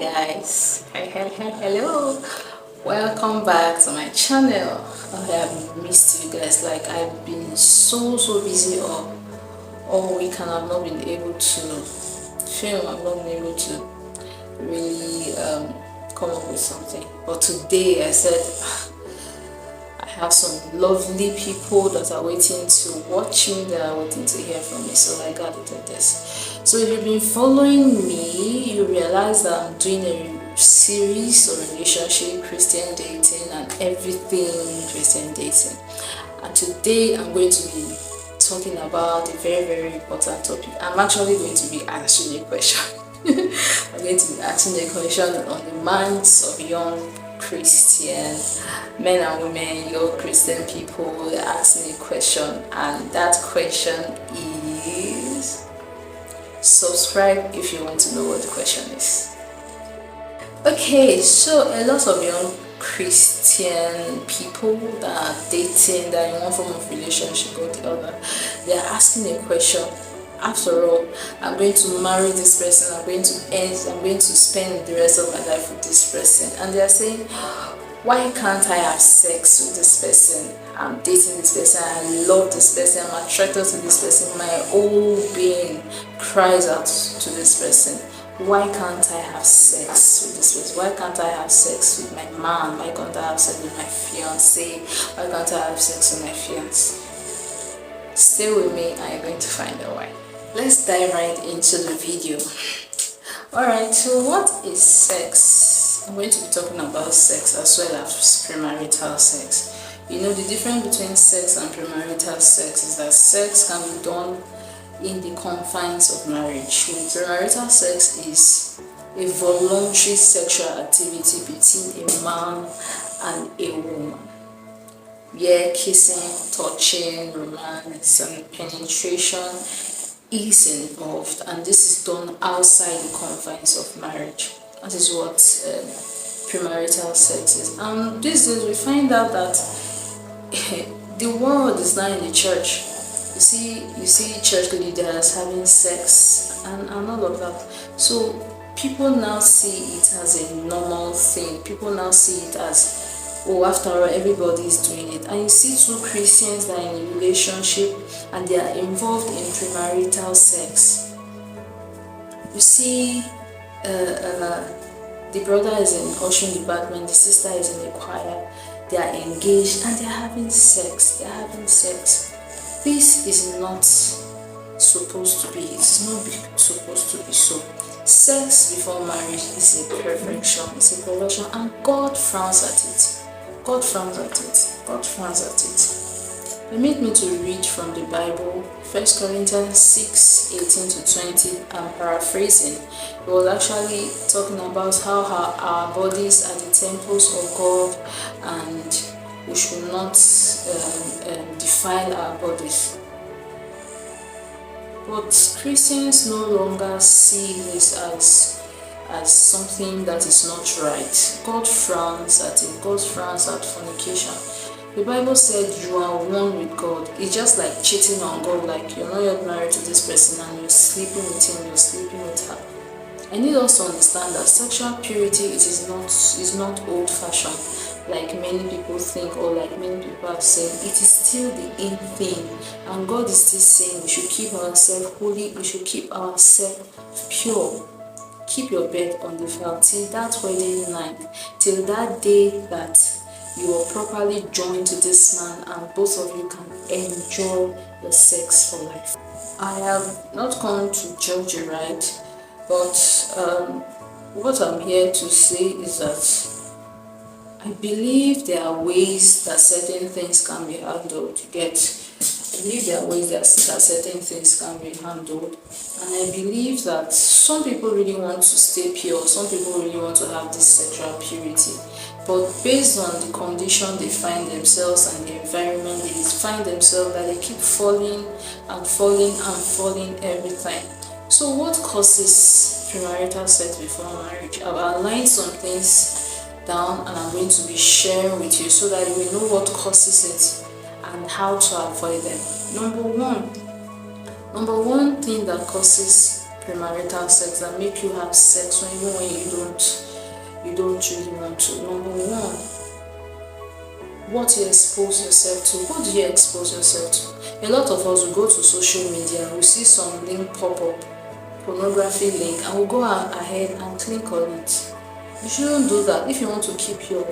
guys, hello, welcome back to my channel. I have missed you guys. Like, I've been so busy all week and I've not been able to film. I've not been able to really come up with something, but today I said I have some lovely people that are waiting to watch me, that are waiting to hear from me, so I gotta do this. So if you've been following me, you realize that I'm doing a series on relationship, Christian dating, and everything Christian dating. And today I'm going to be talking about a very important topic. I'm actually going to be answering a question. I'm going to be asking a question on the minds of young Christian men and women, young Christian people. They're asking a question, and that question is: subscribe if you want to know what the question is. Okay, so a lot of young Christian people that are dating, that are in one form of relationship or the other, they are asking a question. After all, I'm going to marry this person, I'm going to spend the rest of my life with this person, and they are saying, why can't I have sex with this person? I'm dating this person, I love this person, I'm attracted to this person, my whole being cries out to this person. Why can't I have sex with this person? Why can't I have sex with my man? Why can't I have sex with my fiance? Why can't I have sex with my fiance? Stay with me and you're going to find out why. Let's dive right into the video. Alright, so what is sex? I'm going to be talking about sex as well as premarital sex. You know, the difference between sex and premarital sex is that sex can be done in the confines of marriage. Premarital sex is a voluntary sexual activity between a man and a woman, where kissing, touching, romance, and penetration is involved, and this is done outside the confines of marriage. That is what premarital sex is. And these days we find out that the world is not in the church. You see church leaders having sex and all of that. So people now see it as a normal thing. People now see it as, oh, after all, everybody is doing it. And you see two Christians that are in a relationship and they are involved in premarital sex. You see the brother is in ushering department, the sister is in the choir, they are engaged and they are having sex. This is not supposed to be. It's not supposed to be so. Sex before marriage is a perfection, it's a perfection, and God frowns at it. God frowns at it. God frowns at it. Permit me to read from the Bible, 1 Corinthians 6:18-20. I'm paraphrasing. It was actually talking about how our bodies are the temples of God, and we should not defile our bodies. But Christians no longer see this as something that is not right. God frowns at it. God frowns at fornication. The Bible said you are one with God. It's just like cheating on God, like you're not yet married to this person and you're sleeping with him, you're sleeping with her. I need us to understand that sexual purity is not old-fashioned, like many people think, or like many people are saying. It is still the in thing, and God is still saying we should keep ourselves holy, we should keep ourselves pure. Keep your bed undefiled till that wedding night, till that day that you are properly joined to this man and both of you can enjoy the sex for life. I have not come to judge you, right? But what I'm here to say is that I believe there are ways that certain things can be handled. I believe there are ways that certain things can be handled. And I believe that some people really want to stay pure, some people really want to have this sexual purity. But based on the condition they find themselves and the environment they find themselves, that they keep falling every time. So what causes premarital sex before marriage? I've outlined some things down and I'm going to be sharing with you so that you will know what causes it and how to avoid them. Number one thing that causes premarital sex that make you have sex even when you don't really want to. Number one, what you expose yourself to. What do you expose yourself to? A lot of us will go to social media, we see some link pop up, pornography link, and we'll go ahead and click on it. You shouldn't do that. If you want to keep your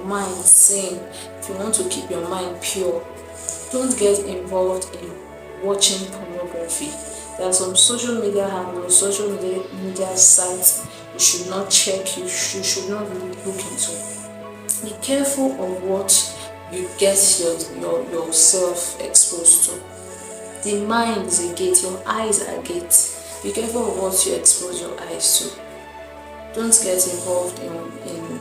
mind sane, if you want to keep your mind pure, don't get involved in watching pornography. There are some social media handles, social media sites you should not check, you should not really look into. Be careful of what you get yourself exposed to. The mind is a gate, your eyes are gates. Be careful of what you expose your eyes to. Don't get involved in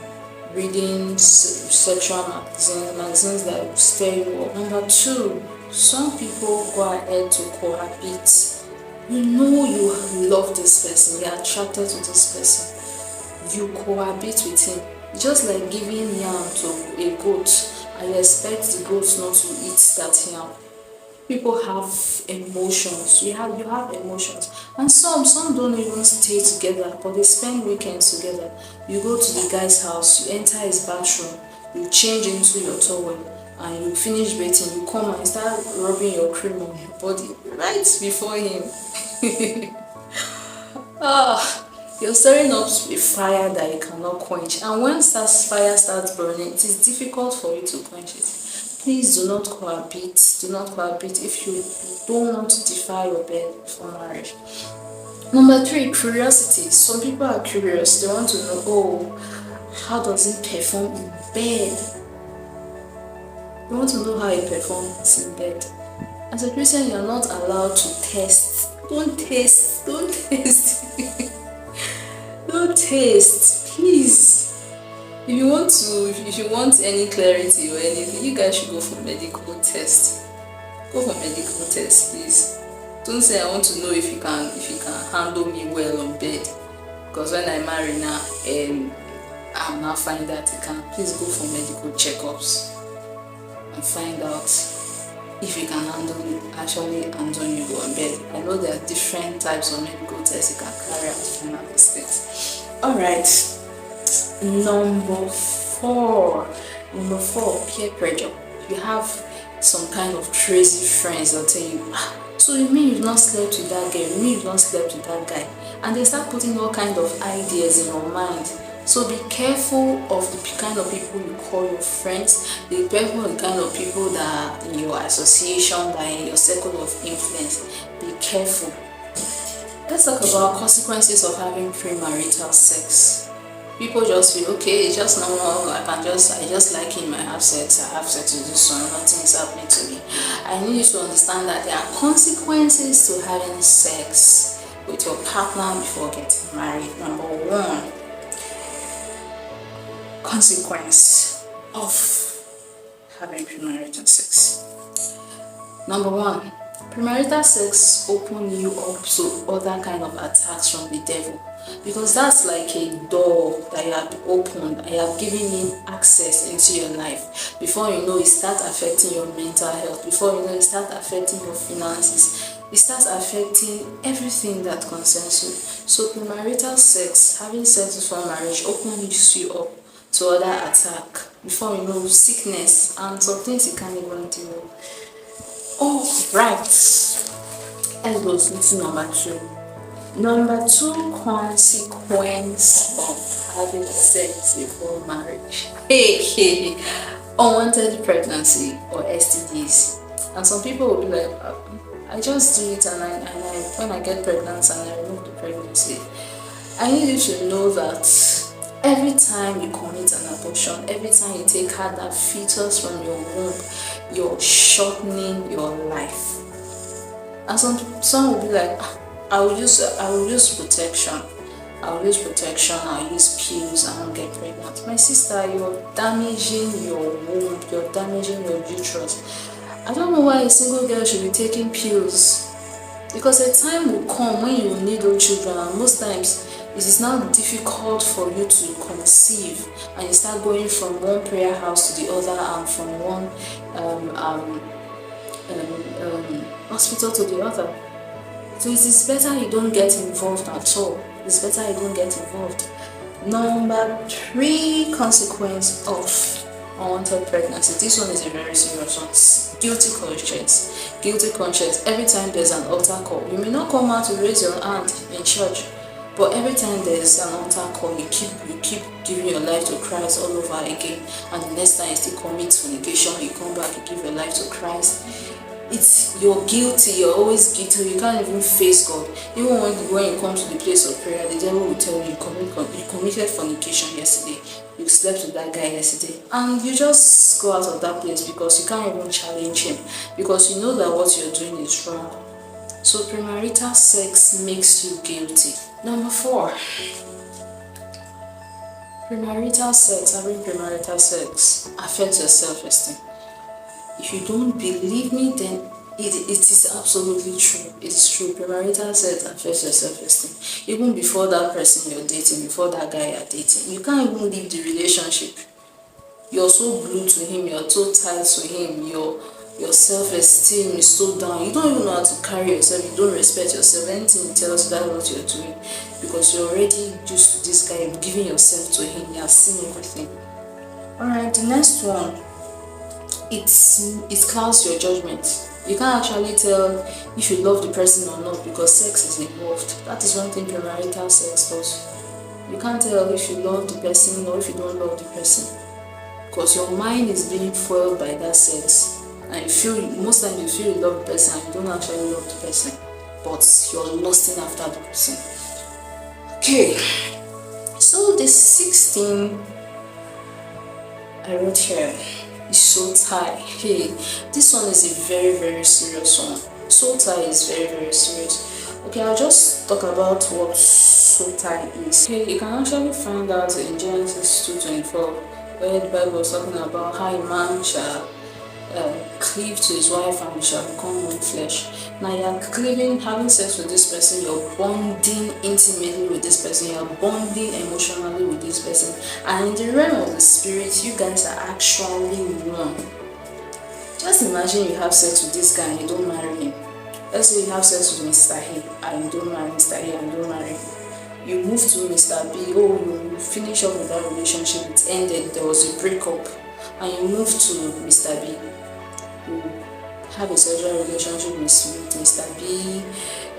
reading sexual magazines that will stir you up. Number two, some people go ahead to cohabit. You know you love this person, you're attracted to this person. You cohabit with him. Just like giving yam to a goat and you expect the goat not to eat that yam. People have emotions. You have emotions, and some don't even stay together, but they spend weekends together. You go to the guy's house, you enter his bathroom, you change into your towel, and you finish bathing. You come and start rubbing your cream on your body right before him. You're stirring up a fire that you cannot quench, and when fire starts burning, it is difficult for you to quench it. Please do not cohabit. Do not cohabit if you don't want to defile your bed before marriage. Number three, curiosity. Some people are curious. They want to know, oh, how does he perform in bed? They want to know how he performs in bed. As a Christian, you are not allowed to test. Don't taste. Don't taste. Don't taste. Please. If you want any clarity or anything, you guys should go for medical test. Go for medical test, please. Don't say I want to know if you can handle me well on bed. Because when I marry now, I'll now find that you can. Please go for medical checkups and find out if you can handle you on bed. I know there are different types of medical tests you can carry out to find out these things. Alright. Number four, peer pressure. You have some kind of crazy friends that tell you, so you mean you've not slept with that girl, you mean you've not slept with that guy, and they start putting all kind of ideas in your mind. So be careful of the kind of people you call your friends. Be careful of the kind of people that are in your association, that are in your circle of influence. Be careful. Let's talk about consequences of having premarital sex. People just feel, okay, it's just normal, I just like him, I have sex with this one, nothing is happening to me. I need you to understand that there are consequences to having sex with your partner before getting married. Number one, consequence of having premarital sex. Number one, premarital sex open you up to other kind of attacks from the devil. Because that's like a door that you have opened and you have given him access into your life. Before you know, it starts affecting your mental health. Before you know, it starts affecting your finances. It starts affecting everything that concerns you. So premarital sex, having sex before marriage, opens you up to other attack. Before you know, sickness and some things you can't even deal with. Oh, right. Let's go to number two. Number two, consequence of having sex before marriage. Unwanted pregnancy or STDs. And some people will be like, I just do it and when I get pregnant and I remove the pregnancy. I need you to know that every time you commit an abortion, every time you take out that fetus from your womb, you're shortening your life. And some will be like, I will use protection. I'll use pills, I won't get pregnant. My sister, you're damaging your womb, you're damaging your uterus. I don't know why a single girl should be taking pills. Because a time will come when you will need those children, and most times it is now difficult for you to conceive, and you start going from one prayer house to the other and from one hospital to the other. So it is better you don't get involved at all. It's better you don't get involved. Number 3 consequence of unwanted pregnancy. This one is a very serious one. Guilty conscience. Guilty conscience. Every time there's an altar call, you may not come out to raise your hand in church, but every time there's an altar call, you keep giving your life to Christ all over again, and the next time you still commit fornication, you come back, you give your life to Christ. You're guilty, you're always guilty, you can't even face God. Even when you come to the place of prayer, the devil will tell you you committed fornication yesterday, you slept with that guy yesterday, and you just go out of that place because you can't even challenge him, because you know that what you're doing is wrong. So premarital sex makes you guilty. Number 4, premarital sex, having premarital sex affects your self-esteem. If you don't believe me, then it is absolutely true. It is true. Premarital sex affects your self-esteem. Even before that person you're dating, before that guy you're dating, you can't even leave the relationship. You're so glued to him, you're so tied to him, your self-esteem is so down. You don't even know how to carry yourself, you don't respect yourself. Anything he tells you, that's what you're doing, because you're already used to this guy, giving yourself to him, you have seen everything. Alright, the next one, it clouds your judgment. You can't actually tell if you love the person or not because sex is involved. That is one thing premarital sex does. You can't tell if you love the person or if you don't love the person, because your mind is being foiled by that sex, and most times you feel you love the person and you don't actually love the person, but you're lusting after the person. Okay, so the 16 I wrote here is soul tie. Hey, this one is a very, very serious one. Soul tie is very, very serious. Okay, I'll just talk about what soul tie is. Okay, you can actually find out in Genesis 2:24, where the Bible was talking about how a man shall cleave to his wife and shall become one flesh. Now you're cleaving, having sex with this person, you're bonding intimately with this person, you're bonding emotionally with this person, and in the realm of the spirit, you guys are actually one. Just imagine you have sex with this guy and you don't marry him. Let's say you have sex with Mr. A and you don't marry Mr. A and you don't marry him. You move to Mr. B, you finish up with that relationship, it ended, there was a breakup, and you move to Mr. B. You have a sexual relationship with Mr. B,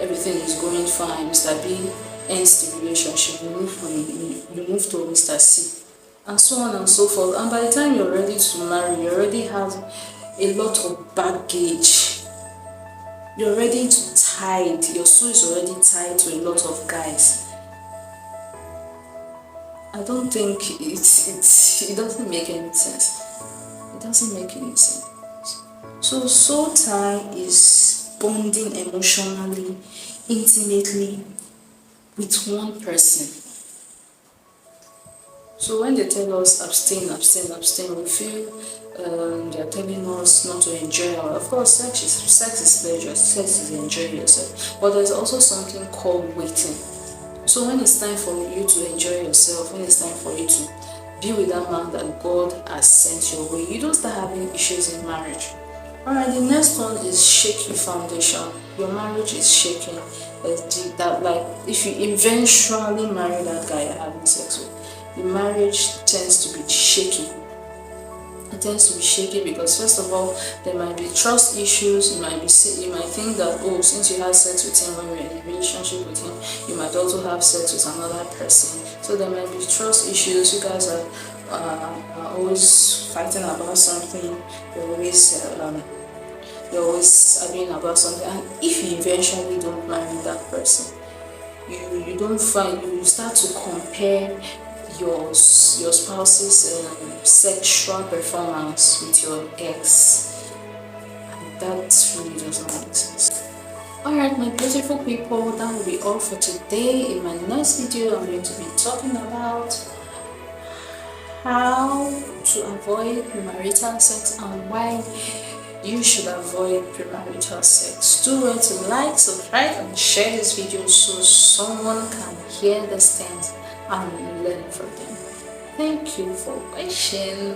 everything is going fine. Mr. B ends the relationship, you move to Mr. C, and so on and so forth. And by the time you're ready to marry, you already have a lot of baggage. You're already tied, your soul is already tied to a lot of guys. I don't think it doesn't make any sense. It doesn't make any sense. So soul tie is bonding emotionally, intimately with one person. So when they tell us abstain, we feel they are telling us not to enjoy of course, sex is pleasure, sex is enjoying yourself. But there's also something called waiting. So when it's time for you to enjoy yourself, when it's time for you to be with that man that God has sent your way, you don't start having issues in marriage. Alright, the next one is shaky foundation. Your marriage is shaking. That, like, if you eventually marry that guy you're having sex with, the marriage tends to be shaky. It tends to be shaky because, first of all, there might be trust issues. You might think that, oh, since you had sex with him when you were in a relationship with him, you might also have sex with another person. So there might be trust issues. You guys are always fighting about something. You're always arguing about something. And if you eventually don't marry that person, you start to compare your spouse's sexual performance with your ex, and that really doesn't make sense. Alright, my beautiful people, that will be all for today. In my next video, I'm going to be talking about how to avoid premarital sex and why you should avoid premarital sex. Do well to like, subscribe, and share this video so someone can hear these things and learn from them. Thank you for watching.